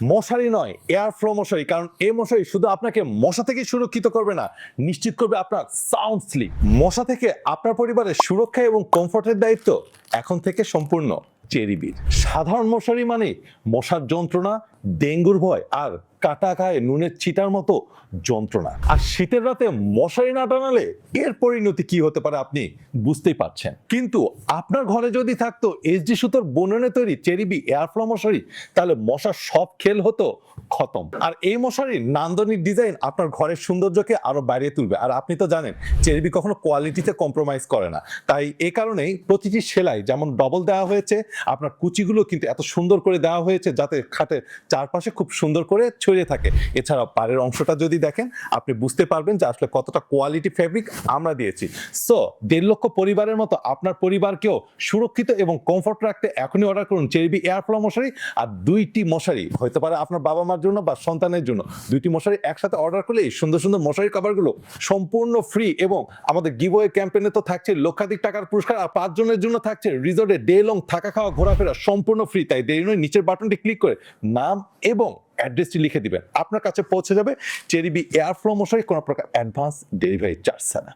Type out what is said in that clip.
মশারি নয়, air flow মশারি। কারণ এই মশারি শুধু আপনাকে মশা থেকে সুরক্ষিত করবে না, নিশ্চিত করবে আপনার সাউন্ড স্লিপ। মশা থেকে আপনার পরিবারের সুরক্ষা এবং কমফোর্টের দায়িত্ব এখন থেকে সম্পূর্ণ চেরিবির। সাধারণ মশারি মানে মশার যন্ত্রণা, ডেঙ্গুর ভয় আর কাটা গায়ে নুনের ছিটার মতো যন্ত্রণা। আর শীতের রাতে মশারি না টানালে এর পরিণতি কি হতে পারে আপনি বুঝতেই পারছেন। কিন্তু আপনার ঘরে যদি থাকতো এইচডি সুতোর বুননে তৈরি চেরিবি এয়ারফ্লো মশারি, তাহলে মশার সব খেল হতো খতম। আর এই মশারির নান্দনিক ডিজাইন আপনার ঘরের সৌন্দর্যকে আরো বাড়িয়ে তুলবে। আর আপনি তো জানেন চেরিবি কখনো কোয়ালিটিতে কম্প্রোমাইজ করে না, তাই এই কারণেই প্রতিটি সেলাই যেমন ডবল দেওয়া হয়েছে, আপনার কুচিগুলো কিন্তু এত সুন্দর করে দেওয়া হয়েছে যাতে খাটের চারপাশে খুব সুন্দর করে ছড়িয়ে থাকে। এছাড়া পাড়ের অংশটা যদি দেখেন আপনি বুঝতে পারবেন যে আসলে কতটা কোয়ালিটি ফেব্রিক আমরা দিয়েছি। সো 1.5 লক্ষ পরিবারের মতো আপনার পরিবারকেও সুরক্ষিত এবং কমফোর্ট রাখতে এখনই অর্ডার করুন চেরিবি এয়ারফ্লো মশারি। আর 2টি মশারি হতে পারে আপনার বাবা মার জন্য বা সন্তানের জন্য। 2টি মশারি একসাথে অর্ডার করলে এই সুন্দর সুন্দর মশারি কভারগুলো সম্পূর্ণ ফ্রি, এবং আমাদের গিভওয়ে ক্যাম্পেইনে তো থাকছে লক্ষাধিক টাকার পুরস্কার। আর 5 জনের জন্য থাকছে রিসোর্টে ডে লং থাকা খাওয়া ঘোরাফেরা সম্পূর্ণ ফ্রি। তাই দেরি নয়, নিচের বাটনটি ক্লিক করে নাম এবং অ্যাড্রেসটি লিখে দিবেন, আপনার কাছে পৌঁছে যাবে চেরিবি এয়ারফ্লো মশারি কোনো প্রকার অ্যাডভান্স ডেলিভারি চার্জ ছাড়া।